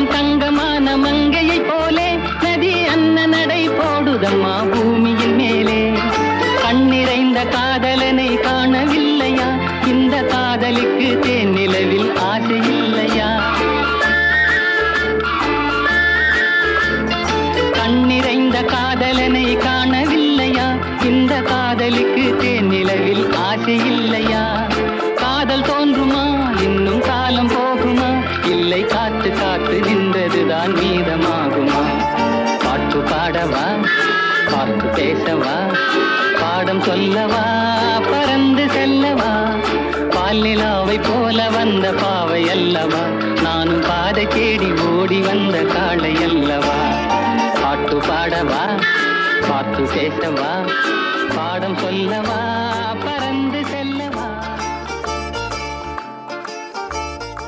காணும் தங்கமான மங்கையை போலே நதி அன்ன நடை போடுதம்மா பூமியின் மேலே. கண்ணிறைந்த காதலனை காணவில்லையா? இந்த காதலுக்கு தேன் நிலவில் ஆசை இல்லையா? கண்ணிறைந்த காதலனை காணவில்லையா? இந்த காதலுக்கு தேன் நிலவில் ஆசை இல்லையா? காதல் தோன்றுமா? இன்னும் காலம் போகுமா? இல்லை, காத்து காத்து நின்றதுதான் மீதமாகுமா? பாட்டு பாடவா? பார்த்து பேசவா? பாடம் சொல்லவா? பறந்து செல்லவா? பால் நிலாவை போல வந்த பாவை அல்லவா? நானும் பாதை தேடி ஓடி வந்த காளை அல்லவா? பாட்டு பாடவா? பார்த்து பேசவா? பாடம் சொல்லவா? பறந்து